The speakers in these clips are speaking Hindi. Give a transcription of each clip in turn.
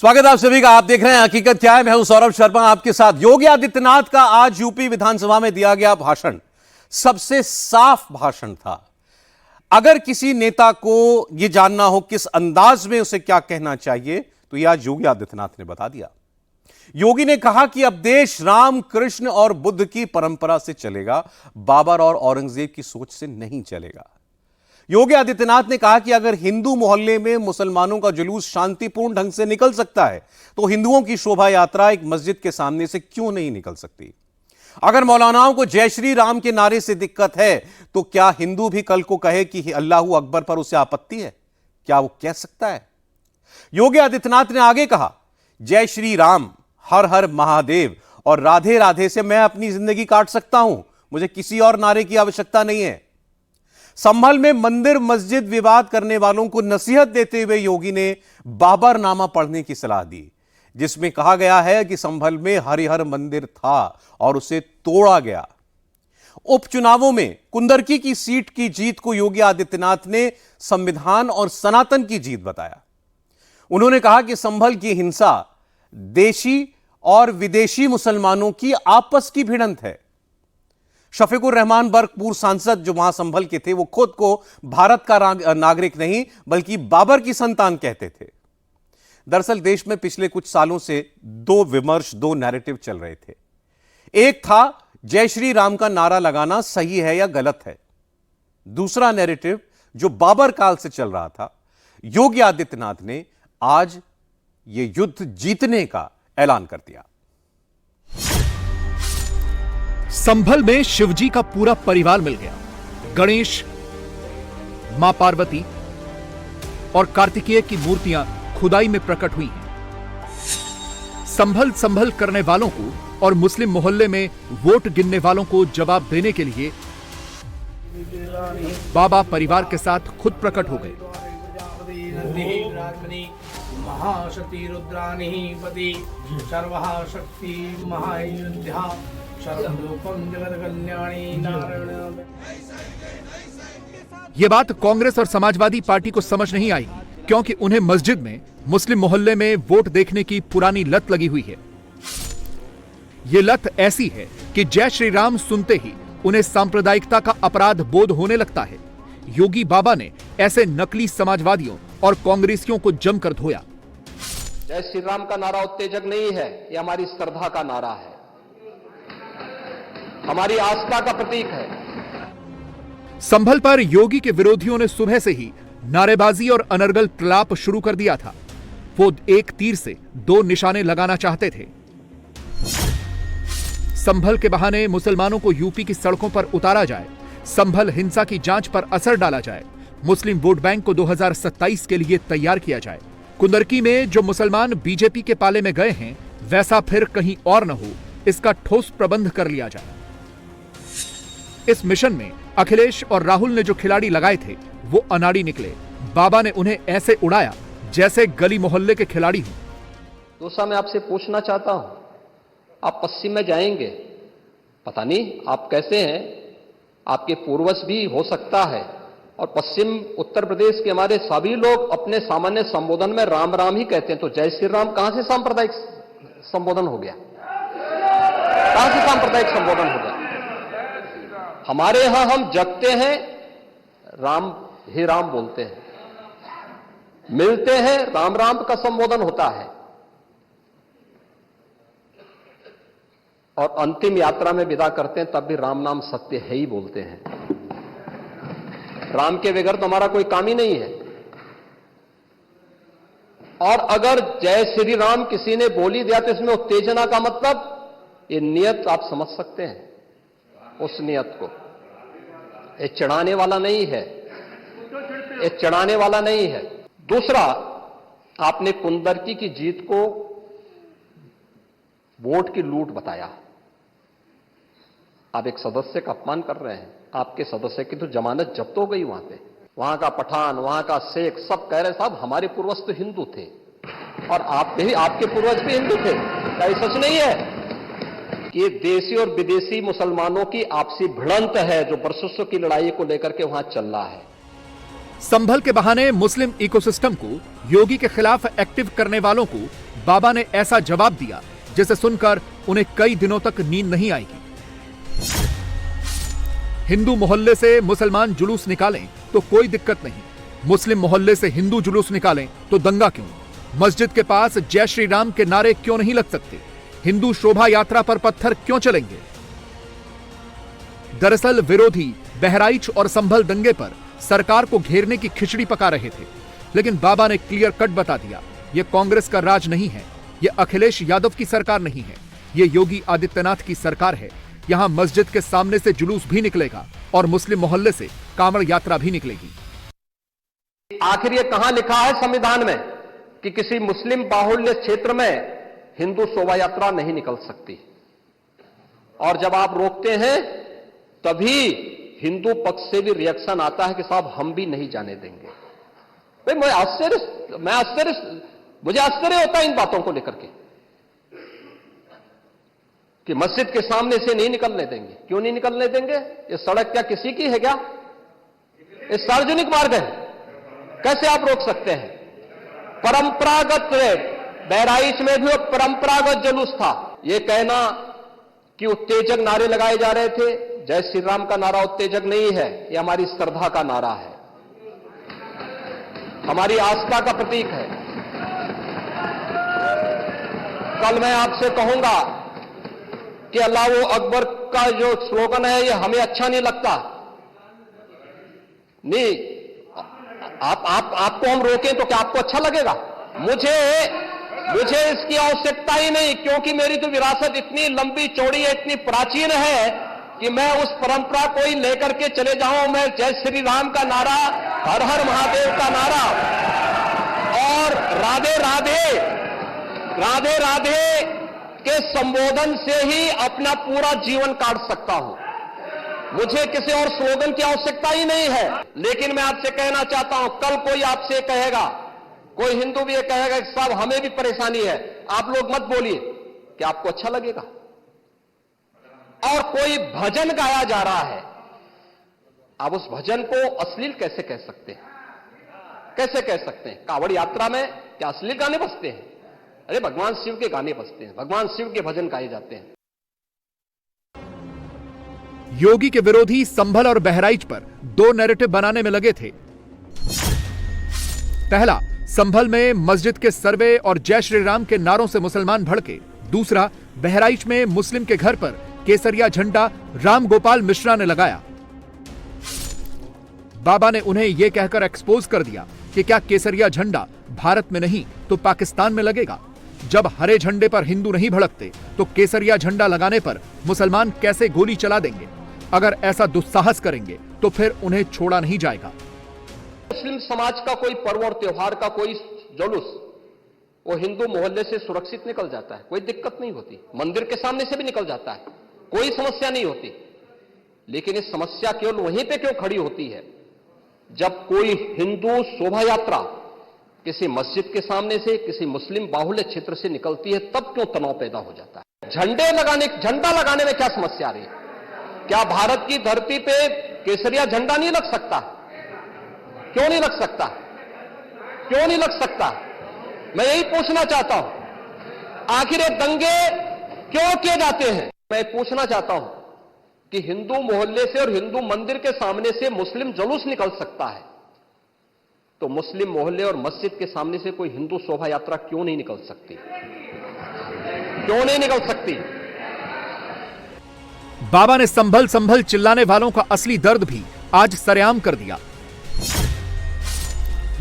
स्वागत आप सभी का। आप देख रहे हैं हकीकत क्या है। मैं हूं सौरभ शर्मा आपके साथ। योगी आदित्यनाथ का आज यूपी विधानसभा में दिया गया भाषण सबसे साफ भाषण था। अगर किसी नेता को यह जानना हो किस अंदाज में उसे क्या कहना चाहिए तो यह आज योगी आदित्यनाथ ने बता दिया। योगी ने कहा कि अब देश राम, कृष्ण और बुद्ध की परंपरा से चलेगा, बाबर और औरंगजेब की सोच से नहीं चलेगा। योगी आदित्यनाथ ने कहा कि अगर हिंदू मोहल्ले में मुसलमानों का जुलूस शांतिपूर्ण ढंग से निकल सकता है तो हिंदुओं की शोभा यात्रा एक मस्जिद के सामने से क्यों नहीं निकल सकती। अगर मौलानाओं को जय श्री राम के नारे से दिक्कत है तो क्या हिंदू भी कल को कहे कि अल्लाहू अकबर पर उसे आपत्ति है? क्या वो कह सकता है? योगी आदित्यनाथ ने आगे कहा, जय श्री राम, हर हर महादेव और राधे राधे से मैं अपनी जिंदगी काट सकता हूं। मुझे किसी और नारे की आवश्यकता नहीं है। संभल में मंदिर मस्जिद विवाद करने वालों को नसीहत देते हुए योगी ने बाबरनामा पढ़ने की सलाह दी, जिसमें कहा गया है कि संभल में हरिहर मंदिर था और उसे तोड़ा गया। उपचुनावों में कुंदरकी की सीट की जीत को योगी आदित्यनाथ ने संविधान और सनातन की जीत बताया। उन्होंने कहा कि संभल की हिंसा देशी और विदेशी मुसलमानों की आपस की भिड़ंत है। शफीकुर रहमान बर्क पूर्व सांसद जो वहां संभल के थे, वो खुद को भारत का नागरिक नहीं बल्कि बाबर की संतान कहते थे। दरअसल देश में पिछले कुछ सालों से दो नैरेटिव चल रहे थे। एक था जय श्री राम का नारा लगाना सही है या गलत है। दूसरा नैरेटिव जो बाबर काल से चल रहा था, योगी आदित्यनाथ ने आज यह युद्ध जीतने का ऐलान कर दिया। संभल में शिवजी का पूरा परिवार मिल गया। गणेश, मां पार्वती और कार्तिकेय की मूर्तियां खुदाई में प्रकट हुई हैं। संभल करने वालों को और मुस्लिम मोहल्ले में वोट गिनने वालों को जवाब देने के लिए बाबा परिवार के साथ खुद प्रकट हो गए। महाशक्ति रुद्राणी पति सर्वहा शक्ति महायुद्धा सर्वलोकम जगत कल्याणी नारायण। यह बात कांग्रेस और समाजवादी पार्टी को समझ नहीं आई, क्योंकि उन्हें मस्जिद में मुस्लिम मोहल्ले में वोट देखने की पुरानी लत लगी हुई है। यह लत ऐसी है कि जय श्री राम सुनते ही उन्हें सांप्रदायिकता का अपराध बोध होने लगता है। योगी बाबा ने ऐसे नकली समाजवादियों और कांग्रेसियों को जमकर धोया। जय श्री राम का नारा उत्तेजक नहीं है, यह हमारी श्रद्धा का नारा है, हमारी आस्था का प्रतीक है। संभल पर योगी के विरोधियों ने सुबह से ही नारेबाजी और अनर्गल प्रलाप शुरू कर दिया था। वो एक तीर से दो निशाने लगाना चाहते थे। संभल के बहाने मुसलमानों को यूपी की सड़कों पर उतारा जाए, संभल हिंसा की जांच पर असर डाला जाए, मुस्लिम वोट बैंक को 2027 के लिए तैयार किया जाए। कुंदरकी में जो मुसलमान बीजेपी के पाले में गए हैं वैसा फिर कहीं और न हो, इसका ठोस प्रबंध कर लिया जाए। इस मिशन में अखिलेश और राहुल ने जो खिलाड़ी लगाए थे वो अनाड़ी निकले। बाबा ने उन्हें ऐसे उड़ाया जैसे गली मोहल्ले के खिलाड़ी हों। दूसरा मैं आपसे पूछना चाहता हूं, आप पश्चिम में जाएंगे, पता नहीं आप कैसे हैं, आपके पूर्वज भी हो सकता है, और पश्चिम उत्तर प्रदेश के हमारे सभी लोग अपने सामान्य संबोधन में राम राम ही कहते हैं, तो जय श्री राम कहां से सांप्रदायिक संबोधन हो गया? कहां से सांप्रदायिक संबोधन हो गया? हमारे यहां हम जगते हैं, राम ही राम बोलते हैं, मिलते हैं, राम राम का संबोधन होता है, और अंतिम यात्रा में विदा करते हैं तब भी राम नाम सत्य है ही बोलते हैं। राम के बगैर तो हमारा कोई काम ही नहीं है। और अगर जय श्री राम किसी ने बोली दिया तो इसमें उत्तेजना का मतलब, ये नियत आप समझ सकते हैं उस नियत को। ये चढ़ाने वाला नहीं है, ये चढ़ाने वाला नहीं है। दूसरा, आपने कुंदरकी की जीत को वोट की लूट बताया। आप एक सदस्य का अपमान कर रहे हैं। आपके सदस्य की तो जमानत जब्त हो गई वहां पे। वहां का पठान, वहां का शेख सब कह रहे साहब हमारे पूर्वज तो हिंदू थे और आप भी, आपके पूर्वज भी हिंदू थे। क्या ये सच नहीं है? ये देशी और विदेशी मुसलमानों की आपसी भिड़ंत है जो वर्षों की लड़ाई को लेकर के वहां चल रहा है। संभल के बहाने मुस्लिम इकोसिस्टम को योगी के खिलाफ एक्टिव करने वालों को बाबा ने ऐसा जवाब दिया जिसे सुनकर उन्हें कई दिनों तक नींद नहीं आएगी। हिंदू मोहल्ले से मुसलमान जुलूस निकालें तो कोई दिक्कत नहीं, मुस्लिम मोहल्ले से हिंदू जुलूस निकालें तो दंगा क्यों? मस्जिद के पास जय श्री राम के नारे क्यों नहीं लग सकते? हिंदू शोभा यात्रा पर पत्थर क्यों चलेंगे? दरअसल विरोधी बहराइच और संभल दंगे पर सरकार को घेरने की खिचड़ी पका रहे थे, लेकिन बाबा ने क्लियर कट बता दिया, यह कांग्रेस का राज नहीं है, यह अखिलेश यादव की सरकार नहीं है, यह योगी आदित्यनाथ की सरकार है। यहां मस्जिद के सामने से जुलूस भी निकलेगा और मुस्लिम मोहल्ले से कांवड़ यात्रा भी निकलेगी। आखिर ये कहां लिखा है संविधान में कि किसी मुस्लिम बाहुल्य क्षेत्र में हिंदू शोभा यात्रा नहीं निकल सकती? और जब आप रोकते हैं तभी हिंदू पक्ष से भी रिएक्शन आता है कि साहब हम भी नहीं जाने देंगे। भाई मुझे आश्चर्य होता है इन बातों को लेकर के कि मस्जिद के सामने से नहीं निकलने देंगे। क्यों नहीं निकलने देंगे? ये सड़क क्या किसी की है क्या? ये सार्वजनिक मार्ग है, कैसे आप रोक सकते हैं? परंपरागत बहराइच में भी परंपरागत जुलूस था। ये कहना कि उत्तेजक नारे लगाए जा रहे थे, जय श्री राम का नारा उत्तेजक नहीं है, यह हमारी श्रद्धा का नारा है, हमारी आस्था का प्रतीक है। कल मैं आपसे कहूंगा कि अल्लाह वो अकबर का जो स्लोगन है ये हमें अच्छा नहीं लगता, नहीं आपको हम रोकें तो क्या आपको अच्छा लगेगा? मुझे इसकी आवश्यकता ही नहीं, क्योंकि मेरी तो विरासत इतनी लंबी चौड़ी है, इतनी प्राचीन है कि मैं उस परंपरा को ही लेकर के चले जाऊं। मैं जय श्री राम का नारा, हर हर महादेव का नारा और राधे राधे राधे राधे के संबोधन से ही अपना पूरा जीवन काट सकता हूं। मुझे किसी और स्लोगन की आवश्यकता ही नहीं है। लेकिन मैं आपसे कहना चाहता हूं, कल कोई आपसे कहेगा, कोई हिंदू भी ये कहेगा कि साहब हमें भी परेशानी है, आप लोग मत बोलिए, क्या आपको अच्छा लगेगा? और कोई भजन गाया जा रहा है, आप उस भजन को अश्लील कैसे कह सकते हैं? कैसे कह सकते हैं? कांवड़ यात्रा में क्या अश्लील गाने बजते हैं? अरे भगवान शिव के गाने बजते हैं, भगवान शिव के भजन गाए जाते हैं। योगी के विरोधी संभल और बहराइच पर दो नैरेटिव बनाने में लगे थे। पहला, संभल में मस्जिद के सर्वे और जय श्री राम के नारों से मुसलमान भड़के। दूसरा, बहराइच में मुस्लिम के घर पर केसरिया झंडा राम गोपाल मिश्रा ने लगाया। बाबा ने उन्हें यह कहकर एक्सपोज कर दिया कि क्या केसरिया झंडा भारत में नहीं तो पाकिस्तान में लगेगा? जब हरे झंडे पर हिंदू नहीं भड़कते तो केसरिया झंडा लगाने पर मुसलमान कैसे गोली चला देंगे? अगर ऐसा दुस्साहस करेंगे तो फिर उन्हें छोड़ा नहीं जाएगा। मुस्लिम समाज का कोई पर्व और त्योहार का कोई जुलूस वो हिंदू मोहल्ले से सुरक्षित निकल जाता है, कोई दिक्कत नहीं होती। मंदिर के सामने से भी निकल जाता है, कोई समस्या नहीं होती। लेकिन इस समस्या केवल वहीं पे क्यों खड़ी होती है जब कोई हिंदू शोभा यात्रा किसी मस्जिद के सामने से, किसी मुस्लिम बाहुल्य क्षेत्र से निकलती है, तब क्यों तनाव पैदा हो जाता है? झंडा लगाने में क्या समस्या आ रही है? क्या भारत की धरती पे केसरिया झंडा नहीं लग सकता? क्यों नहीं लग सकता? क्यों नहीं लग सकता? मैं यही पूछना चाहता हूं, आखिर ये दंगे क्यों किए जाते हैं? मैं पूछना चाहता हूं कि हिंदू मोहल्ले से और हिंदू मंदिर के सामने से मुस्लिम जुलूस निकल सकता है, तो मुस्लिम मोहल्ले और मस्जिद के सामने से कोई हिंदू शोभा यात्रा क्यों नहीं निकल सकती? क्यों नहीं निकल सकती? बाबा ने संभल संभल चिल्लाने वालों का असली दर्द भी आज सरेआम कर दिया।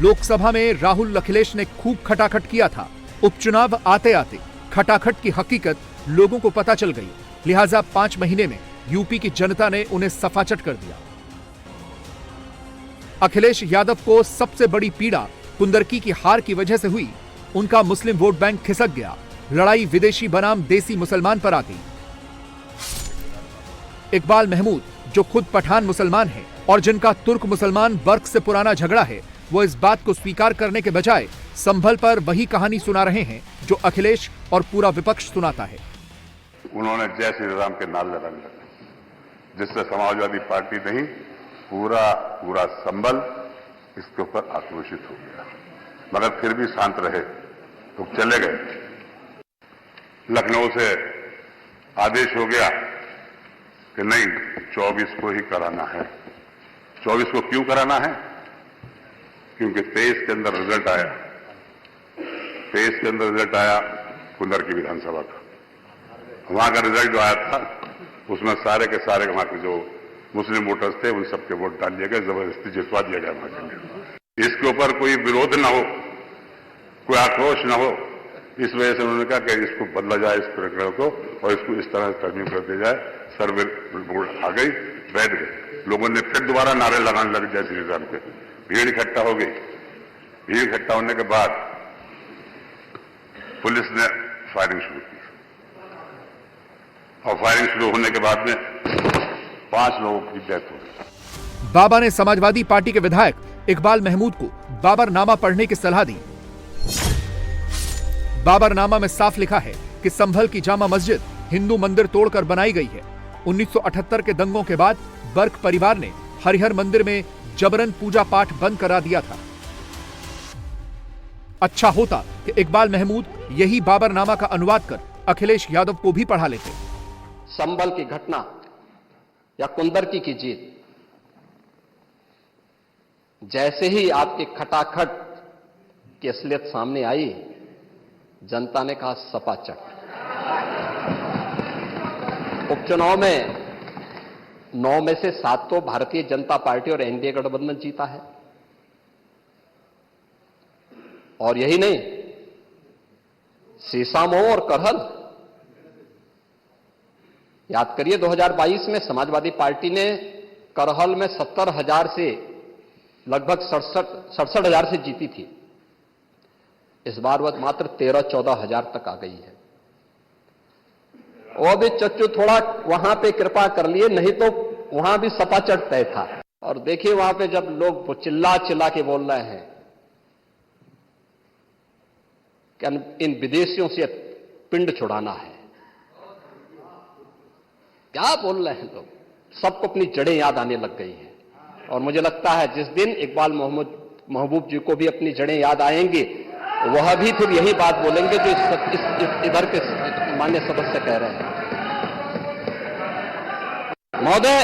लोकसभा में राहुल अखिलेश ने खूब खटाखट किया था। उपचुनाव आते आते खटाखट की हकीकत लोगों को पता चल गई, लिहाजा 5 महीने में यूपी की जनता ने उन्हें सफाचट कर दिया। अखिलेश यादव को सबसे बड़ी पीड़ा कुंदरकी की हार की वजह से हुई। उनका मुस्लिम वोट बैंक खिसक गया। लड़ाई विदेशी बनाम देसी मुसलमान पर आ गई। इकबाल महमूद, जो खुद पठान मुसलमान हैं और जिनका तुर्क मुसलमान बर्क से पुराना झगड़ा है, वो इस बात को स्वीकार करने के बजाय संभल पर वही कहानी सुना रहे हैं जो अखिलेश और पूरा विपक्ष सुनाता है। उन्होंने जय श्री राम के नारे लगाए, जिससे समाजवादी पार्टी नहीं पूरा संभल इसके ऊपर आक्रोशित हो गया, मगर फिर भी शांत रहे तो चले गए। लखनऊ से आदेश हो गया कि नहीं, 24 को ही कराना है। 24 को क्यों कराना है? क्योंकि 23 के अंदर रिजल्ट आया। 23 के अंदर रिजल्ट आया कुंदरकी विधानसभा का। वहां का रिजल्ट जो आया था उसमें सारे के सारे वहां के जो मुस्लिम वोटर्स थे उन सबके वोट डाल दिए गए, जबरदस्ती जितवा दिया गया वहां के। इसके ऊपर कोई विरोध न हो, कोई आक्रोश न हो, इस वजह से उन्होंने कहा कि इसको बदला जाए, इस प्रकरण को, और इसको इस तरह से तरमीम कर दिया जाए। सर्वे रिपोर्ट आ गई, बैठ गए। लोगों ने फिर दोबारा नारे लगाने लगे जय श्री राम के। भीड़ इकट्ठा हो गई। भीड़ इकट्ठा होने के बाद पुलिस ने फायरिंग शुरू की, और फायरिंग शुरू होने के बाद में 5 लोगों की डेथ हो गई। बाबा ने समाजवादी पार्टी के विधायक इकबाल महमूद को बाबरनामा पढ़ने की सलाह दी। बाबरनामा में साफ लिखा है कि संभल की जामा मस्जिद हिंदू मंदिर तोड़कर बनाई गई है। 1978 के दंगों के बाद बर्क परिवार ने हरिहर मंदिर में जबरन पूजा पाठ बंद करा दिया था। अच्छा होता कि इकबाल महमूद यही बाबरनामा का अनुवाद कर अखिलेश यादव को भी पढ़ा लेते। संभल की घटना या कुंदरकी की जीत, जैसे ही आपकी खटाखट की असलियत सामने आई, जनता ने कहा सपा चट। उपचुनाव में 9 में से 7 तो भारतीय जनता पार्टी और एनडीए गठबंधन जीता है। और यही नहीं, सीसामऊ और करहल, याद करिए 2022 में समाजवादी पार्टी ने करहल में 70,000 से लगभग 67,000 से जीती थी। इस बार वह मात्र 13-14 हजार तक आ गई है। वो भी चच्चू थोड़ा वहां पे कृपा कर लिए, नहीं तो वहां भी सपा चढ़ तय था। और देखिए वहां पे जब लोग चिल्ला चिल्ला के बोल रहे हैं कि इन विदेशियों से पिंड छुड़ाना है, क्या बोल रहे हैं लोग, सबको अपनी जड़ें याद आने लग गई हैं। और मुझे लगता है जिस दिन इकबाल महबूब जी को भी अपनी जड़ें याद आएंगी, वह भी फिर यही बात बोलेंगे जो इधर के मान्य सदस्य कह रहे हैं। महोदय,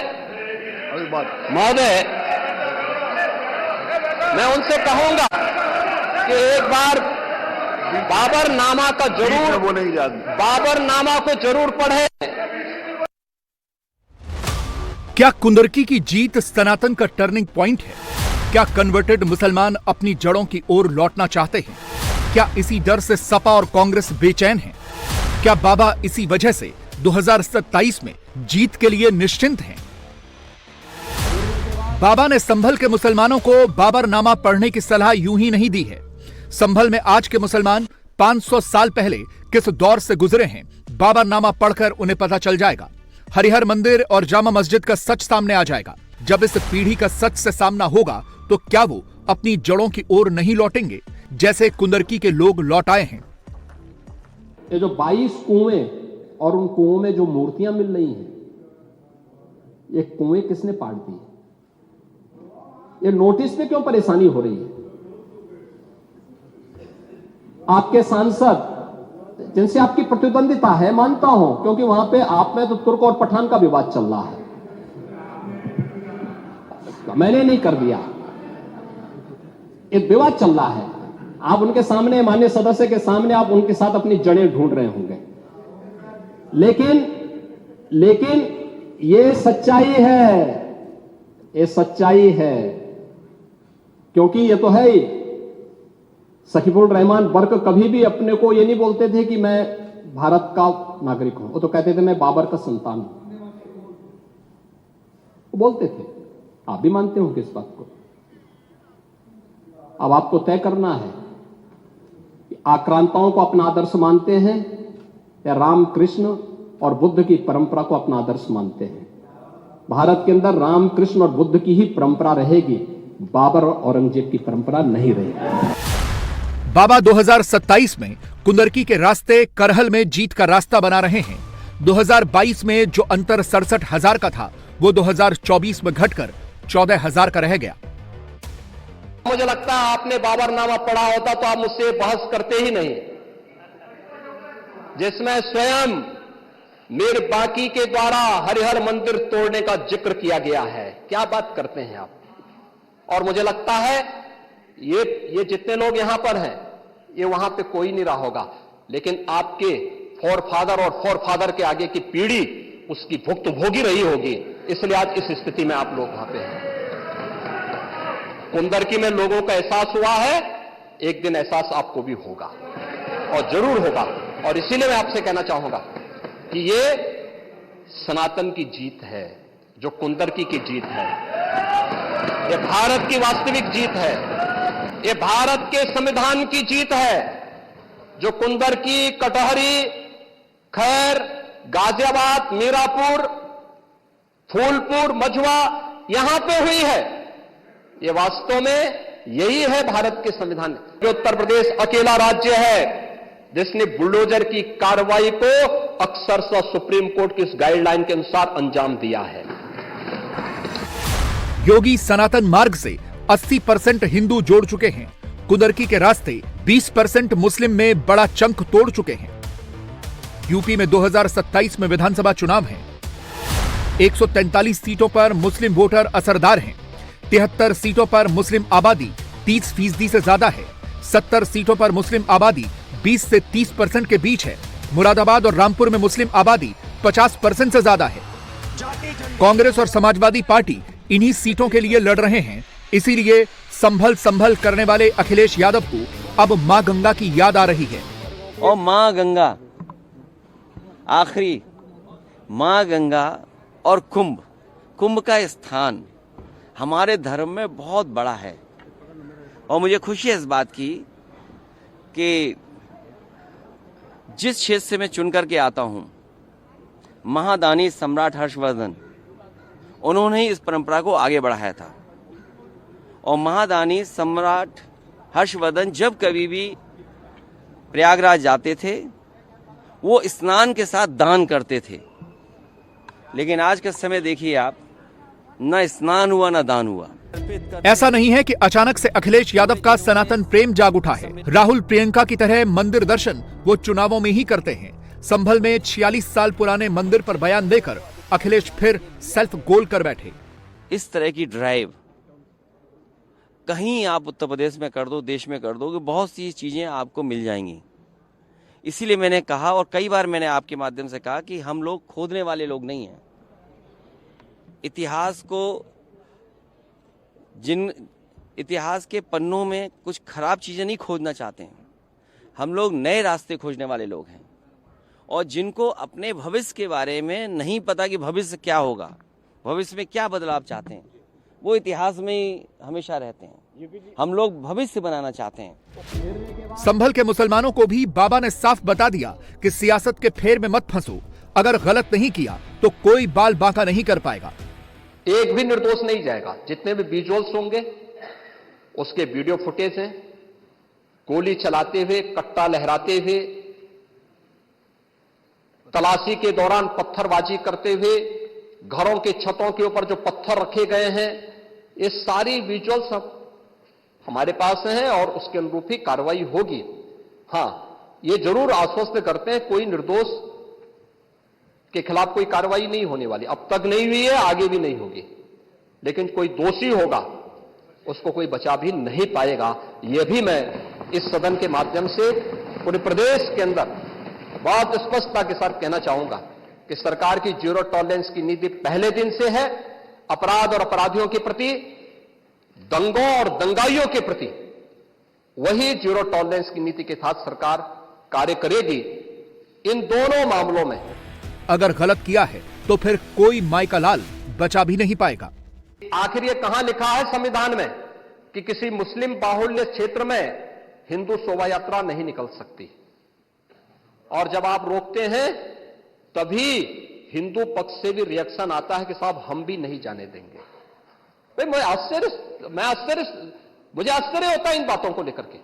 मैं उनसे कहूंगा कि एक बार बाबरनामा का जरूर, बाबरनामा को जरूर पढ़े। क्या कुंदरकी की जीत सनातन का टर्निंग पॉइंट है? क्या कन्वर्टेड मुसलमान अपनी जड़ों की ओर लौटना चाहते हैं? क्या इसी डर से सपा और कांग्रेस बेचैन हैं? क्या बाबा इसी वजह से 2027 में जीत के लिए निश्चिंत हैं? बाबा ने संभल के मुसलमानों को बाबरनामा पढ़ने की सलाह यूं ही नहीं दी है। संभल में आज के मुसलमान 500 साल पहले किस दौर से गुजरे हैं, बाबरनामा पढ़कर उन्हें पता चल जाएगा। हरिहर मंदिर और जामा मस्जिद का सच सामने आ जाएगा। जब इस पीढ़ी का सच से सामना होगा तो क्या वो अपनी जड़ों की ओर नहीं लौटेंगे जैसे कुंदरकी के लोग लौट आए हैं? ये जो 22 कुएं और उन कुओं में जो मूर्तियां मिल रही हैं, ये कुएं किसने पाट दी? ये नोटिस में क्यों परेशानी हो रही है? आपके सांसद जिनसे आपकी प्रतिद्वंदिता है, मानता हूं, क्योंकि वहां पे आप में तो तुर्क और पठान का विवाद चल रहा है, मैंने नहीं कर दिया, एक विवाद चल रहा है। आप उनके सामने, माननीय सदस्य के सामने, आप उनके साथ अपनी जड़ें ढूंढ रहे होंगे, लेकिन ये सच्चाई है, ये सच्चाई है, क्योंकि ये तो है ही। सकीफुल रहमान बर्क कभी भी अपने को ये नहीं बोलते थे कि मैं भारत का नागरिक हूं, वो तो कहते थे मैं बाबर का संतान हूं, वो बोलते थे। आप भी मानते हो किस बात को? अब आपको तय करना है कि आक्रांताओं को अपना आदर्श मानते हैं या राम कृष्ण और बुद्ध की परंपरा को अपना आदर्श मानते हैं। भारत के अंदर राम कृष्ण और बुद्ध की ही परंपरा रहेगी, बाबर और औरंगजेब की परंपरा नहीं रहेगी। बाबा 2027 में कुंदरकी के रास्ते करहल में जीत का रास्ता बना रहे हैं। 2022 में जो अंतर 67,000 का था, वो 2024 में घटकर 14,000 का रह गया। मुझे लगता है आपने बाबरनामा पढ़ा होता तो आप मुझसे बहस करते ही नहीं, जिसमें स्वयं मीर बाकी के द्वारा हरिहर मंदिर तोड़ने का जिक्र किया गया है। क्या बात करते हैं आप। और मुझे लगता है ये जितने लोग यहां पर हैं, ये वहां पे कोई नहीं रहा होगा, लेकिन आपके फोरफादर और फोरफादर के आगे की पीढ़ी उसकी भुक्त भोगी रही होगी, इसलिए आज इस स्थिति में आप लोग वहां पे हैं। कुंदरकी में लोगों का एहसास हुआ है, एक दिन एहसास आपको भी होगा और जरूर होगा। और इसीलिए मैं आपसे कहना चाहूंगा कि ये सनातन की जीत है, जो कुंदरकी की जीत है, ये भारत की वास्तविक जीत है, ये भारत के संविधान की जीत है, जो कुंदरकी, कटहरी, खैर, गाजियाबाद, मीरापुर, फूलपुर, मझवा यहां पे हुई है। ये वास्तव में यही है भारत के संविधान। उत्तर प्रदेश अकेला राज्य है जिसने बुलडोजर की कार्रवाई को अक्षरशः सुप्रीम कोर्ट की इस गाइडलाइन के अनुसार अंजाम दिया है। योगी सनातन मार्ग से 80% हिंदू जोड़ चुके हैं। कुंदरकी के रास्ते 20% मुस्लिम में बड़ा चंक तोड़ चुके हैं। यूपी में 2027 में विधानसभा चुनाव है। 143 सीटों पर मुस्लिम वोटर असरदार हैं। 73 सीटों पर मुस्लिम आबादी 30% से ज्यादा है। 70 सीटों पर मुस्लिम आबादी 20 से 30% के बीच है। मुरादाबाद और रामपुर में मुस्लिम आबादी 50% से ज्यादा है। कांग्रेस और समाजवादी पार्टी इन्हीं सीटों के लिए लड़ रहे हैं। इसीलिए संभल करने वाले अखिलेश यादव को अब मां गंगा की याद आ रही है। और मां गंगा, आखिरी मां गंगा और कुंभ का स्थान हमारे धर्म में बहुत बड़ा है। और मुझे खुशी है इस बात की कि जिस क्षेत्र से मैं चुन करके आता हूं, महादानी सम्राट हर्षवर्धन, उन्होंने ही इस परंपरा को आगे बढ़ाया था। और महादानी सम्राट हर्षवर्धन जब कभी भी प्रयागराज जाते थे, वो स्नान के साथ दान करते थे। लेकिन आज का समय देखिए आप, न स्नान हुआ न दान हुआ। ऐसा नहीं है कि अचानक से अखिलेश यादव का सनातन प्रेम जाग उठा है। राहुल प्रियंका की तरह मंदिर दर्शन वो चुनावों में ही करते हैं। संभल में 46 साल पुराने मंदिर पर बयान देकर अखिलेश फिर सेल्फ गोल कर बैठे। इस तरह की ड्राइव कहीं आप उत्तर प्रदेश में कर दो, देश में कर दो, कि बहुत सी चीजें आपको मिल जाएंगी। इसीलिए मैंने कहा, और कई बार मैंने आपके माध्यम से कहा, कि हम लोग खोदने वाले लोग नहीं हैं। इतिहास को, जिन इतिहास के पन्नों में कुछ खराब चीजें नहीं खोदना चाहते हैं। हम लोग नए रास्ते खोजने वाले लोग हैं। और जिनको अपने भविष्य के बारे में नहीं पता कि भविष्य क्या होगा, भविष्य में क्या बदलाव चाहते हैं, वो इतिहास में ही हमेशा रहते हैं। हम लोग भविष्य बनाना चाहते हैं। संभल के मुसलमानों को भी बाबा ने साफ बता दिया कि सियासत के फेर में मत फंसो। अगर गलत नहीं किया तो कोई बाल बांका नहीं कर पाएगा। एक भी निर्दोष नहीं जाएगा। जितने भी विजुअल्स होंगे उसके वीडियो फुटेज हैं, गोली चलाते हुए, कट्टा लहराते हुए, तलाशी के दौरान पत्थरबाजी करते हुए, घरों के छतों के ऊपर जो पत्थर रखे गए हैं, ये सारी विजुअल्स हमारे पास हैं और उसके अनुरूप ही कार्रवाई होगी। हां, ये जरूर आश्वस्त करते हैं, कोई निर्दोष के खिलाफ कोई कार्रवाई नहीं होने वाली। अब तक नहीं हुई है, आगे भी नहीं होगी। लेकिन कोई दोषी होगा, उसको कोई बचा भी नहीं पाएगा। यह भी मैं इस सदन के माध्यम से पूरे प्रदेश के अंदर बहुत स्पष्टता के साथ कहना चाहूंगा कि सरकार की जीरो टॉलरेंस की नीति पहले दिन से है। अपराध और अपराधियों के प्रति, दंगों और दंगाइयों के प्रति वही जीरो टॉलरेंस की नीति के साथ सरकार कार्य करेगी। इन दोनों मामलों में अगर गलत किया है तो फिर कोई माई का लाल बचा भी नहीं पाएगा। आखिर ये कहां लिखा है संविधान में कि किसी मुस्लिम बाहुल्य क्षेत्र में हिंदू शोभा यात्रा नहीं निकल सकती? और जब आप रोकते हैं तभी हिंदू पक्ष से भी रिएक्शन आता है कि साहब हम भी नहीं जाने देंगे। भाई मुझे आश्चर्य होता है इन बातों को लेकर के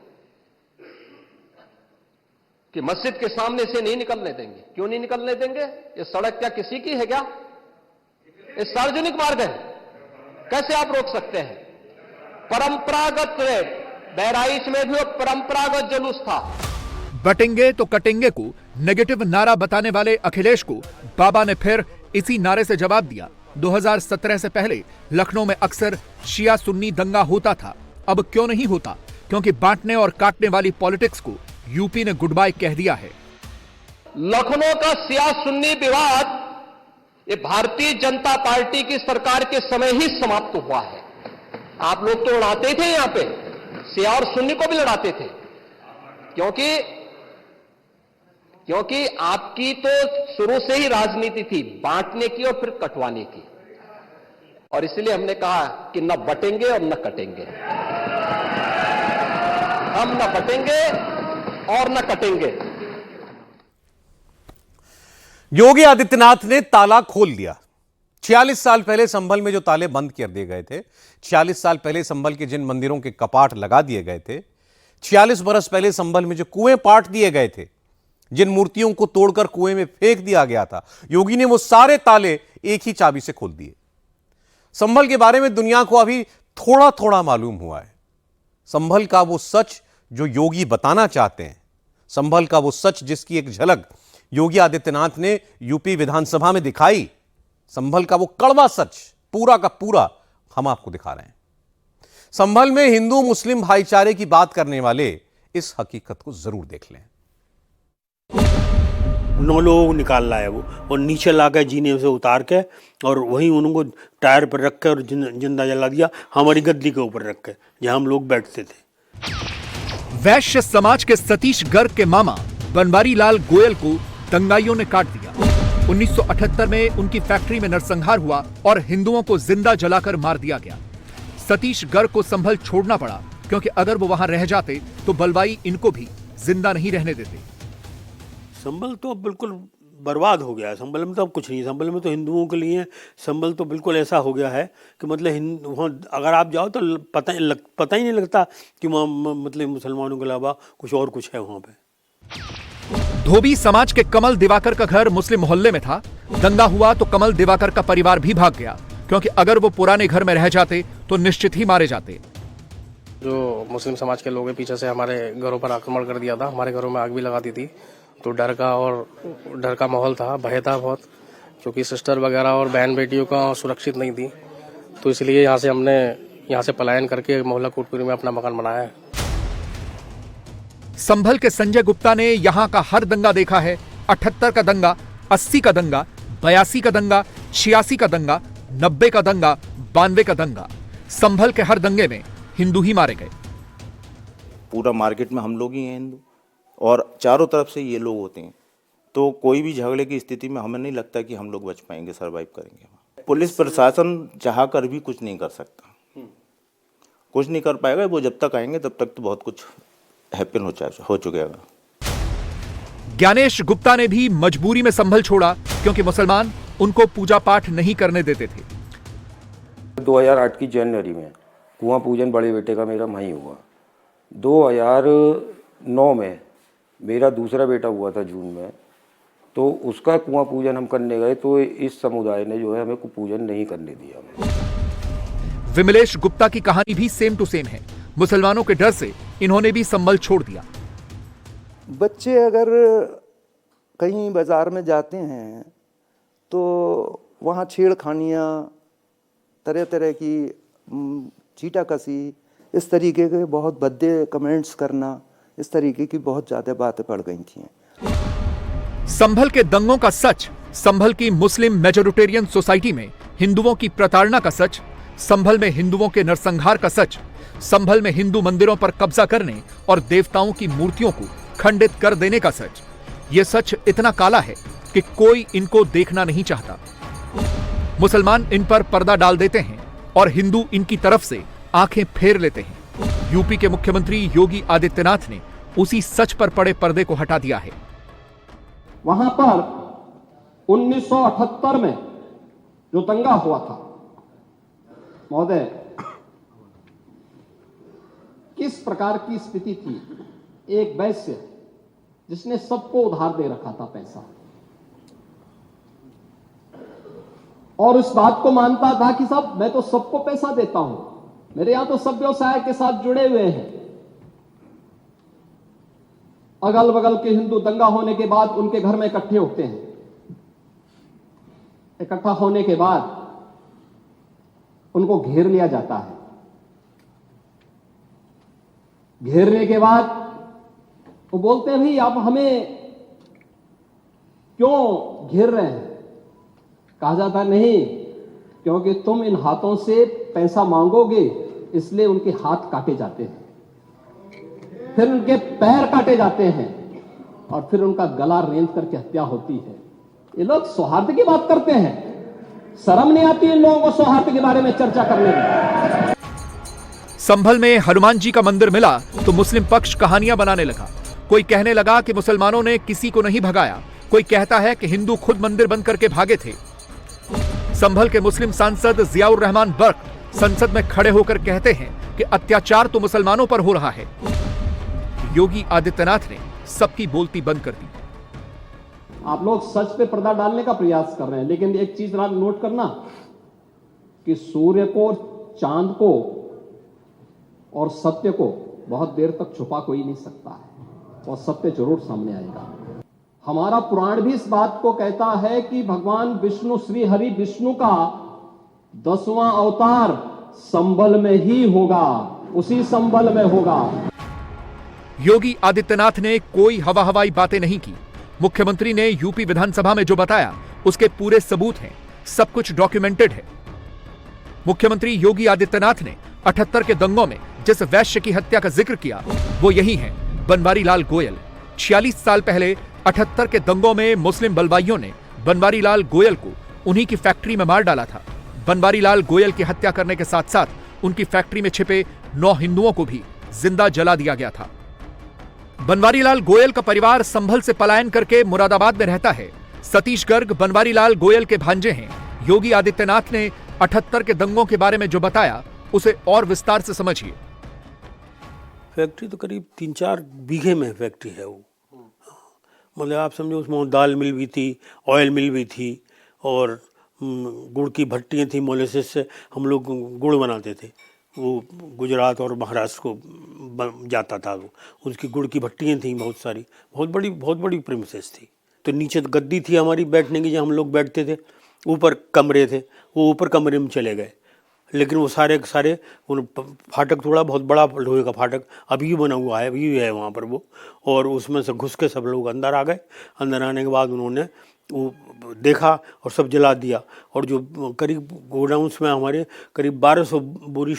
कि मस्जिद के सामने से नहीं निकलने देंगे। क्यों नहीं निकलने देंगे? ये सड़क क्या किसी की है क्या? ये सार्वजनिक मार्ग है, कैसे आप रोक सकते हैं? परंपरागत बहराइच में भी वो परंपरागत जुलूस था। बटेंगे तो कटेंगे को नेगेटिव नारा बताने वाले अखिलेश को बाबा ने फिर इसी नारे से जवाब दिया। 2017 से पहले लखनऊ में अक्सर शिया सुन्नी दंगा होता था, अब क्यों नहीं होता? क्योंकि बांटने और काटने वाली पॉलिटिक्स को यूपी ने गुड बाय कह दिया है। लखनऊ का शिया सुन्नी विवाद ये भारतीय जनता पार्टी की सरकार के समय ही समाप्त हुआ है। आप लोग तो लड़ाते थे, यहां पे शिया और सुन्नी को भी लड़ाते थे, क्योंकि आपकी तो शुरू से ही राजनीति थी बांटने की और फिर कटवाने की, और इसलिए हमने कहा कि न बटेंगे और न कटेंगे। हम न बटेंगे और न कटेंगे। योगी आदित्यनाथ ने ताला खोल दिया। 46 साल पहले संभल में जो ताले बंद कर दिए गए थे, 46 साल पहले संभल के जिन मंदिरों के कपाट लगा दिए गए थे, 46 बरस पहले संभल में जो कुएं पाट दिए गए थे, जिन मूर्तियों को तोड़कर कुएं में फेंक दिया गया था, योगी ने वो सारे ताले एक ही चाबी से खोल दिए। संभल के बारे में दुनिया को अभी थोड़ा थोड़ा मालूम हुआ है। संभल का वो सच जो योगी बताना चाहते हैं, संभल का वो सच जिसकी एक झलक योगी आदित्यनाथ ने यूपी विधानसभा में दिखाई, संभल का वो कड़वा सच पूरा का पूरा हम आपको दिखा रहे हैं। संभल में हिंदू मुस्लिम भाईचारे की बात करने वाले इस हकीकत को जरूर देख लें। 9 लोगों को निकाल लाया वो, और नीचे लाकर जीने से उतार के और वहीं उनको टायर पर रख के और जिंदा जला दिया, हमारी गद्दी के ऊपर रख के जहां हम लोग बैठते थे। वैश्य समाज के सतीश गर्ग के मामा बनवारी लाल गोयल को दंगाइयों ने काट दिया। 1978 में उनकी फैक्ट्री में नरसंहार हुआ और हिंदुओं को जिंदा जलाकर मार दिया गया। सतीश गर्ग को संभल छोड़ना पड़ा, क्योंकि अगर वो वहां रह जाते तो बलवाई इनको भी जिंदा नहीं रहने देते। संभल तो अब बिल्कुल बर्बाद हो गया है। संभल में तो अब कुछ नहीं है। संभल में तो हिंदुओं के लिए संभल तो बिल्कुल ऐसा हो गया है कि मतलब वहाँ अगर आप जाओ तो पता ही नहीं लगता कि वहाँ मतलब मुसलमानों के अलावा कुछ और कुछ है वहाँ पे। धोबी समाज के कमल दिवाकर का घर मुस्लिम मोहल्ले में था। दंगा हुआ तो कमल दिवाकर का परिवार भी भाग गया, क्योंकि अगर वो पुराने घर में रह जाते तो निश्चित ही मारे जाते। जो मुस्लिम समाज के लोगों के पीछे से हमारे घरों पर आक्रमण कर दिया था, हमारे घरों में आग भी लगा दी थी, तो डर का माहौल था, भय था बहुत, क्योंकि सिस्टर वगैरह और बहन बेटियों का सुरक्षित नहीं थी। तो इसलिए हमने यहाँ से पलायन करके मोहल्ला कोटपुरी में अपना मकान बनाया है। संभल के संजय गुप्ता ने यहां का हर दंगा देखा है। 78 का दंगा, 80 का दंगा, 82 का दंगा, 86 का दंगा, 90 का दंगा, 92 का दंगा। संभल के हर दंगे में हिंदू ही मारे गए। पूरा मार्केट में हम लोग ही हैं हिंदू, और चारों तरफ से ये लोग होते हैं, तो कोई भी झगड़े की स्थिति में हमें नहीं लगता कि हम लोग बच पाएंगे, सरवाइव करेंगे। पुलिस प्रशासन चाह कर भी कुछ नहीं कर सकता, कुछ नहीं कर पाएगा। वो जब तक आएंगे तब तक तो बहुत कुछ हैपन हो चुकेगा। ज्ञानेश गुप्ता ने भी मजबूरी में संभल छोड़ा, क्योंकि मुसलमान उनको पूजा पाठ नहीं करने देते थे। 2008 की जनवरी में कुआं पूजन बड़े बेटे का मेरा वहीं हुआ। 2009 में मेरा दूसरा बेटा हुआ था जून में, तो उसका कुआं पूजन हम करने गए तो इस समुदाय ने जो है हमें पूजन नहीं करने दिया। विमलेश गुप्ता की कहानी भी सेम टू सेम है। मुसलमानों के डर से इन्होंने भी संभल छोड़ दिया। बच्चे अगर कहीं बाजार में जाते हैं तो वहाँ छेड़खानियाँ, तरह तरह की चीटाकसी, इस तरीके के बहुत भद्दे कमेंट्स करना, इस तरीके की बहुत ज़्यादा बातें पड़ गई थी। संभल के दंगों का सच, संभल की मुस्लिम मेजोरिटेरियन सोसाइटी में हिंदुओं की प्रताड़ना का सच, संभल में हिंदुओं के नरसंहार का सच, संभल में हिंदू मंदिरों पर कब्जा करने और देवताओं की मूर्तियों को खंडित कर देने का सच। यह सच इतना काला है कि कोई इनको देखना नहीं चाहता। मुसलमान इन पर पर्दा डाल देते हैं और हिंदू इनकी तरफ से आंखें फेर लेते हैं। यूपी के मुख्यमंत्री योगी आदित्यनाथ ने उसी सच पर पड़े पर्दे को हटा दिया है। वहां पर 1978 में जो दंगा हुआ था, महोदय, किस प्रकार की स्थिति थी? एक वैश्य जिसने सबको उधार दे रखा था पैसा, और उस बात को मानता था कि साहब मैं तो सबको पैसा देता हूं, मेरे यहां तो सब व्यवसाय के साथ जुड़े हुए हैं। अगल बगल के हिंदू दंगा होने के बाद उनके घर में इकट्ठे होते हैं। इकट्ठा होने के बाद उनको घेर लिया जाता है। घेरने के बाद वो बोलते हैं, भाई आप हमें क्यों घेर रहे हैं? कहा जाता है, नहीं, क्योंकि तुम इन हाथों से पैसा मांगोगे, इसलिए उनके हाथ काटे जाते हैं, फिर उनके पैर काटे जाते हैं और फिर उनका गला रेंध करके हत्या होती है। ये लोग सौहार्द की बात करते हैं। शर्म नहीं आती इन लोगों को सौहार्द के बारे में चर्चा करने में। संभल में हनुमान जी का मंदिर मिला तो मुस्लिम पक्ष कहानियां बनाने लगा। कोई कहने लगा कि मुसलमानों ने किसी को नहीं भगाया, कोई कहता है कि हिंदू खुद मंदिर बंद करके भागे थे। संभल के मुस्लिम सांसद जियाउर रहमान बर्क संसद में खड़े होकर कहते हैं कि अत्याचार तो मुसलमानों पर हो रहा है। योगी आदित्यनाथ ने सबकी बोलती बंद कर दी। आप लोग सच पे पर्दा डालने का प्रयास कर रहे हैं, लेकिन एक चीज नोट करना कि सूर्य को, चांद को और सत्य को बहुत देर तक छुपा कोई नहीं सकता है, और सत्य जरूर सामने आएगा। हमारा पुराण भी इस बात को कहता है कि भगवान विष्णु, श्री हरि विष्णु का 10वां अवतार संभल में ही होगा, उसी संभल में होगा। योगी आदित्यनाथ ने कोई हवाई बातें नहीं की। मुख्यमंत्री ने यूपी विधानसभा में जो बताया उसके पूरे सबूत हैं, सब कुछ डॉक्यूमेंटेड है। मुख्यमंत्री योगी आदित्यनाथ ने 78 के दंगों में जिस वैश्य की हत्या का जिक्र किया वो यही है, बनवारी लाल गोयल। 46 साल पहले 78 के दंगों में मुस्लिम बलवाइयों ने बनवारी लाल गोयल को उन्हीं की फैक्ट्री में मार डाला था। बनवारी लाल गोयल की हत्या करने के साथ साथ उनकी फैक्ट्री में छिपे 9 हिंदुओं को भी जिंदा जला दिया गया था। बनवारी लाल गोयल का परिवार संभल से पलायन करके मुरादाबाद में रहता है। सतीश गर्ग बनवारी लाल गोयल के भांजे हैं। योगी आदित्यनाथ ने 78 के दंगों के बारे में जो बताया उसे और विस्तार से समझिए। फैक्ट्री तो करीब 3-4 बीघे में फैक्ट्री है वो। मतलब आप समझो उसमें दाल मिल भी थी, ऑयल मिल भी थी, और गुड़ की भट्टियाँ थी। मोलेसिस से हम लोग गुड़ बनाते थे, वो गुजरात और महाराष्ट्र को जाता था। वो उसकी गुड़ की भट्टियाँ थी बहुत सारी, बहुत बड़ी प्रीमिसेस थी। तो नीचे तो गद्दी थी हमारी बैठने की, जहाँ हम लोग बैठते थे। ऊपर कमरे थे, वो ऊपर कमरे में चले गए। लेकिन वो सारे उन फाटक, थोड़ा बहुत बड़ा लोहे का फाटक अभी भी बना हुआ है, अभी भी है वहाँ पर वो। और उसमें से घुस के सब लोग अंदर आ गए। अंदर आने के बाद उन्होंने वो देखा और सब जला दिया। और जो करीब गोडाउंस में हमारे करीब 1200 बोरी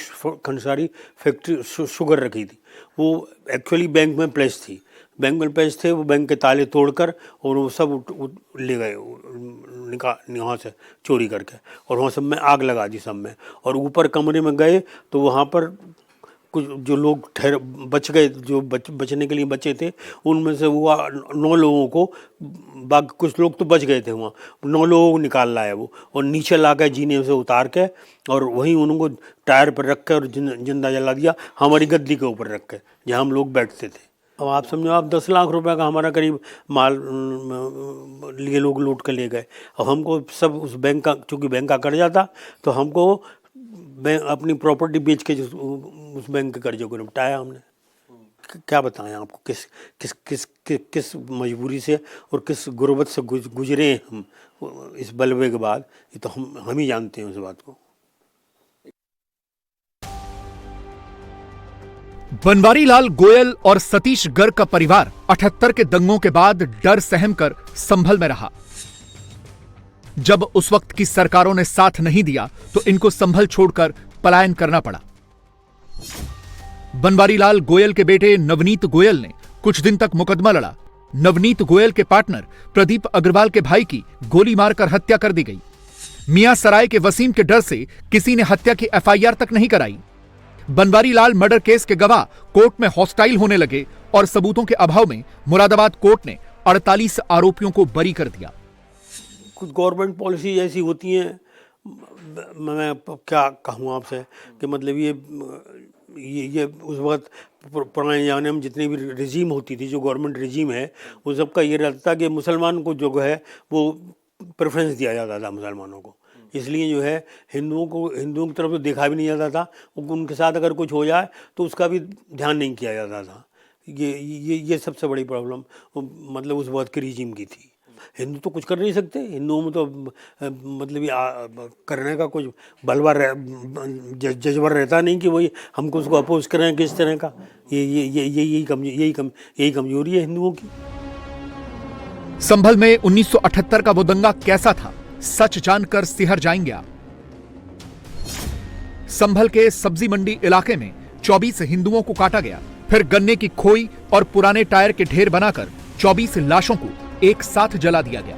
खंडसारी फैक्ट्री शुगर रखी थी, वो एक्चुअली बैंक में प्लेस थी। बैंक में प्लेस थे, वो बैंक के ताले तोड़कर और वो सब ले गए वहाँ से चोरी करके, और वहाँ सब में आग लगा दी सब में। और ऊपर कमरे में गए तो वहाँ पर कुछ जो लोग बच गए, जो बचने के लिए बचे थे, उनमें से वो 9 लोगों को, बाकी कुछ लोग तो बच गए थे वहाँ, 9 लोगों को निकाल लाया वो, और नीचे ला के जीने से उतार के और वहीं उनको टायर पर रख के और जिंदा जला दिया, हमारी गद्दी के ऊपर रख के जहाँ हम लोग बैठते थे। अब आप समझो, आप 10 लाख रुपए का हमारा करीब माल लिए लोग लूट कर ले गए। अब हमको सब उस बैंक का, चूँकि बैंक का कर्जा था, तो हमको अपनी प्रॉपर्टी बेच के उस बैंक के कर्जे को निपटाया हमने। क्या बताएं आपको, किस मजबूरी से और किस गुर्बत से गुजरे हम इस बलवे के बाद, ये तो हम ही जानते हैं उस बात को। बनवारी लाल गोयल और सतीश गर्ग का परिवार 78 के दंगों के बाद डर सहम कर संभल में रहा। जब उस वक्त की सरकारों ने साथ नहीं दिया तो इनको संभल छोड़कर पलायन करना पड़ा। बनवारी लाल गोयल के बेटे नवनीत गोयल ने कुछ दिन तक मुकदमा लड़ा। नवनीत गोयल के पार्टनर प्रदीप अग्रवाल के भाई की गोली मारकर हत्या कर दी गई। मियां सराय के वसीम के डर से किसी ने हत्या की एफआईआर तक नहीं कराई। बनवारी लाल मर्डर केस के गवाह कोर्ट में हॉस्टाइल होने लगे और सबूतों के अभाव में मुरादाबाद कोर्ट ने 48 आरोपियों को बरी कर दिया। कुछ गवर्नमेंट पॉलिसी ऐसी होती हैं, मैं क्या कहूँ आपसे, कि मतलब ये उस वक्त पुराने ज़माने में जितनी भी रिजीम होती थी, जो गवर्नमेंट रिजीम है, वो सबका ये रहता था कि मुसलमान को जो है वो प्रेफरेंस दिया जाता था मुसलमानों को। इसलिए जो है हिंदुओं की तरफ तो देखा भी नहीं जाता था, उनके साथ अगर कुछ हो जाए तो उसका भी ध्यान नहीं किया जाता था। ये सबसे बड़ी प्रॉब्लम मतलब उस वक्त के रिजीम की थी। हिंदू तो कुछ कर नहीं सकते, हिंदुओं में तो मतलब ये करने का कुछ बलवा जज्बा रहता नहीं कि वही हमको उसको अपोज करें किस तरह का। यही कमजोरी है हिंदुओं की। संभल में 1978 का वो दंगा कैसा था, सच जानकर सिहर जाएंगे आप। संभल के सब्जी मंडी इलाके में 24 हिंदुओं को काटा गया, फिर गन्ने की खोई और पुराने टायर के ढेर बनाकर 24 लाशों को एक साथ जला दिया गया।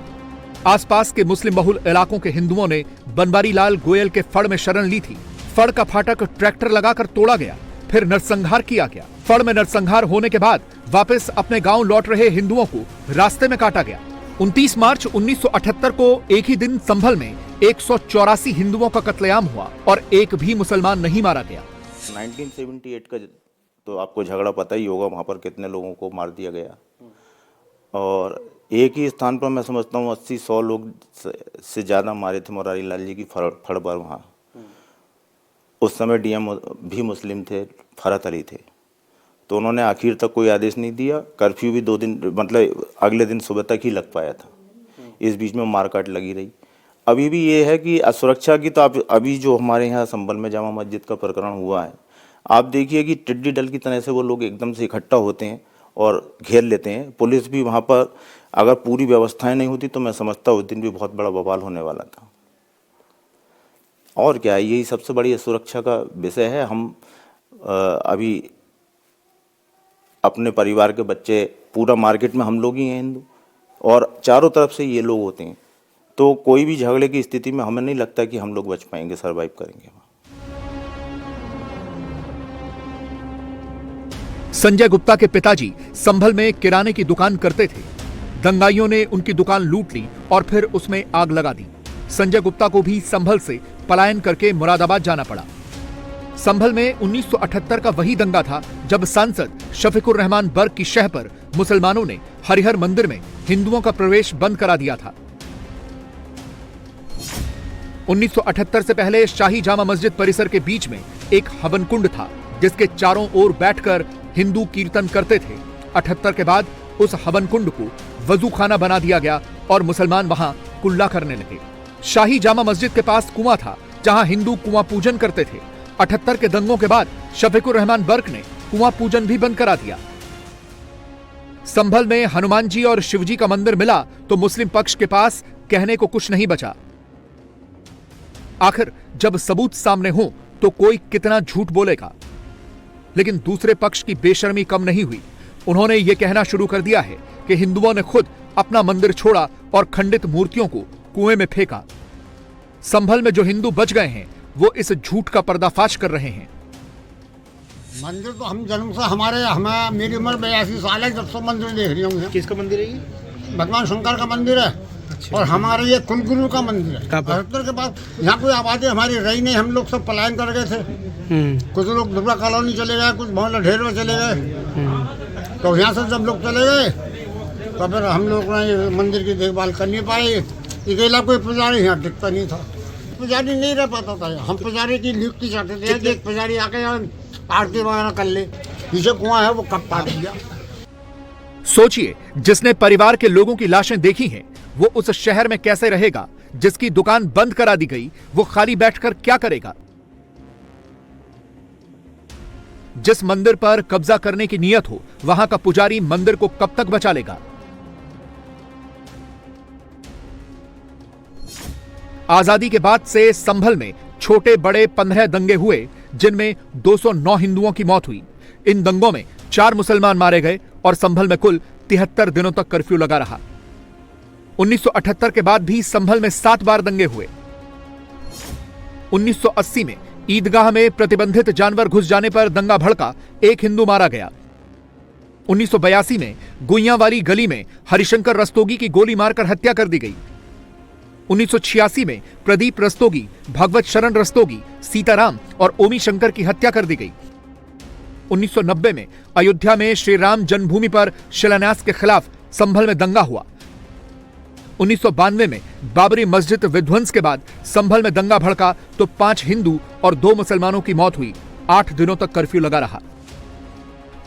आसपास के मुस्लिम बहुल इलाकों के हिंदुओं ने बनवारी लाल गोयल के फड़ में शरण ली थी। फड़ का फाटक ट्रैक्टर लगाकर तोड़ा गया, फिर नरसंहार किया गया। फड़ में नरसंहार होने के बाद वापस अपने गांव लौट रहे हिंदुओं को रास्ते में काटा गया। 29 मार्च 1978 को एक ही दिन संभल में 184 हिंदुओं का कत्लेआम हुआ और एक भी मुसलमान नहीं मारा गया। 1978 का तो आपको झगड़ा पता ही होगा, वहाँ पर कितने लोगों को मार दिया गया। और एक ही स्थान पर मैं समझता हूँ 80-100 लोग से ज़्यादा मारे थे मुरारी लाल जी की फड़ पर। वहाँ उस समय डीएम भी मुस्लिम थे, फरहत अली थे, तो उन्होंने आखिर तक कोई आदेश नहीं दिया। कर्फ्यू भी 2 दिन मतलब अगले दिन सुबह तक ही लग पाया था। इस बीच में मारकाट लगी रही। अभी भी ये है कि असुरक्षा की तो आप अभी जो हमारे यहाँ संभल में जामा मस्जिद का प्रकरण हुआ है, आप देखिए कि टिड्डी दल की तरह से वो लोग एकदम से इकट्ठा होते हैं और घेर लेते हैं। पुलिस भी वहाँ पर अगर पूरी व्यवस्थाएं नहीं होती तो मैं समझता उस दिन भी बहुत बड़ा बवाल होने वाला था। और क्या है, यही सबसे बड़ी सुरक्षा का विषय है। हम अभी अपने परिवार के बच्चे, पूरा मार्केट में हम लोग ही हैं हिंदू, और चारों तरफ से ये लोग होते हैं, तो कोई भी झगड़े की स्थिति में हमें नहीं लगता कि हम लोग बच पाएंगे, सर्वाइव करेंगे। संजय गुप्ता के पिताजी संभल में किराने की दुकान करते थे। दंगाइयों ने उनकी दुकान लूट ली और फिर उसमें आग लगा दी। संजय गुप्ता को भी संभल से पलायन करके मुरादाबाद जाना पड़ा। संभल में 1978 का वही दंगा था जब सांसद शफीकुर रहमान बर्क की शह पर मुसलमानों ने हरिहर मंदिर में हिंदुओं का प्रवेश बंद करा दिया था। 1978 से पहले शाही जामा मस्जिद परिसर के बीच में एक हवन कुंड था जिसके चारों ओर बैठकर हिंदू कीर्तन करते थे। 78 के बाद उस हवन कुंड को वजू खाना बना दिया गया और मुसलमान वहां कुल्ला करने लगे। शाही जामा मस्जिद के पास कुआं था जहां हिंदू कुआं पूजन करते थे। 78 के दंगों के बाद शफीकुर रहमान बर्क ने कुआं पूजन भी बंद करा दिया। संभल में हनुमान जी और शिवजी का मंदिर मिला तो मुस्लिम पक्ष के पास कहने को कुछ नहीं बचा। आखिर जब सबूत सामने हो तो कोई कितना झूठ बोलेगा। लेकिन दूसरे पक्ष की बेशर्मी कम नहीं हुई। उन्होंने यह कहना शुरू कर दिया है कि हिंदुओं ने खुद अपना मंदिर छोड़ा और खंडित मूर्तियों को कुएं में फेंका। संभल में जो हिंदू बच गए हैं वो इस झूठ का पर्दाफाश कर रहे हैं। मंदिर तो हम जन्म से हमें मेरी उम्र 82 साल है जब से मंदिर देख रही हूँ। किसका मंदिर है ये? भगवान शंकर का मंदिर है। अच्छा। और हमारे ये कुलगुरु का मंदिर है। 78 के बाद यहाँ कोई आबादी हमारी रही नहीं, हम लोग सब पलायन कर गए थे। कुछ लोग दुबरा कॉलोनी चले गए, कुछ मोहल्ला ढेर में चले गए। तो यहाँ से जब लोग चले गए तो फिर हम लोग ने मंदिर की देखभाल कर नहीं पाए। अकेला कोई पुजारी यहाँ टिकता नहीं था, पुजारी नहीं रह पाता था। हम पुजारी की नियुक्ति चाहते थे, एक पुजारी आके आरती वगैरह कर ले। पीछे कुआं है वो कब पाट दिया। सोचिए, जिसने परिवार के लोगों की लाशें देखी हैं वो उस शहर में कैसे रहेगा? जिसकी दुकान बंद करा दी गई वो खाली बैठकर क्या करेगा? जिस मंदिर पर कब्जा करने की नियत हो वहां का पुजारी मंदिर को कब तक बचा लेगा? आजादी के बाद से संभल में छोटे बड़े 15 दंगे हुए जिनमें 209 हिंदुओं की मौत हुई। इन दंगों में 4 मुसलमान मारे गए और संभल में कुल 73 दिनों तक कर्फ्यू लगा रहा। 1978 के बाद भी संभल में 7 बार दंगे हुए। 1980 में ईदगाह में प्रतिबंधित जानवर घुस जाने पर दंगा भड़का, एक हिंदू मारा गया। 1982 में गुइयांवाली गली में हरिशंकर रस्तोगी की गोली मारकर हत्या कर दी गई। 1986 में प्रदीप रस्तोगी, भगवत शरण रस्तोगी, सीताराम और ओमी शंकर की हत्या कर दी गई। 1990 में अयोध्या में श्री राम जन्मभूमि पर शिलान्यास के खिलाफ संभल में दंगा हुआ। 1992 में बाबरी मस्जिद विध्वंस के बाद संभल में दंगा भड़का तो 5 हिंदू और 2 मुसलमानों की मौत हुई। 8 दिनों तक कर्फ्यू लगा रहा।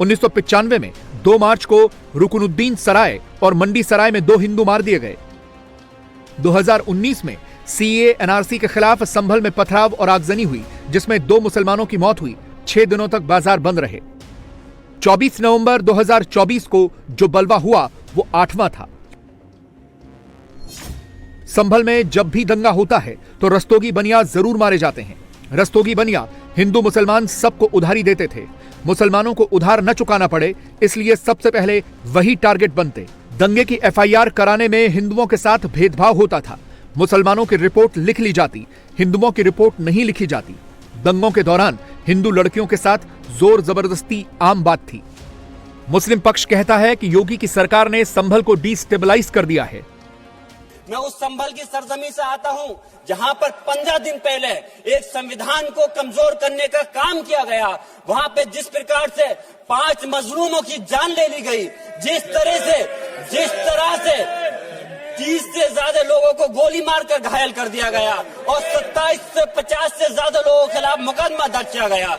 1995 में 2 मार्च को रुकनुद्दीन सराय और मंडी सराय में 2 हिंदू मार दिए गए। 2019 में सीए एनआरसी के खिलाफ संभल में पथराव और आगजनी हुई, जिसमें 2 मुसलमानों की मौत हुई। 6 दिनों तक बाजार बंद रहे। 24 नवंबर 2024 को जो बलवा हुआ वो 8वां था। संभल में जब भी दंगा होता है तो रस्तोगी बनिया जरूर मारे जाते हैं। रस्तोगी बनिया हिंदू मुसलमान सबको उधारी देते थे। मुसलमानों को उधार न चुकाना पड़े, इसलिए सबसे पहले वही टारगेट बनते। दंगे की एफआईआर कराने में हिंदुओं के साथ भेदभाव होता था। मुसलमानों की रिपोर्ट लिख ली जाती, हिंदुओं की रिपोर्ट नहीं लिखी जाती। दंगों के दौरान हिंदू लड़कियों के साथ जोर जबरदस्ती आम बात थी। मुस्लिम पक्ष कहता है कि योगी की सरकार ने संभल को डिस्टेबलाइज कर दिया है। मैं उस संभल की सरजमी से आता हूं जहां पर 15 दिन पहले एक संविधान को कमजोर करने का काम किया गया। वहां पे जिस प्रकार से 5 मजलूमों की जान ले ली गई, जिस तरह से 30 से ज्यादा लोगों को गोली मारकर घायल कर दिया गया और 27 से 50 से ज्यादा लोगों के खिलाफ मुकदमा दर्ज किया गया।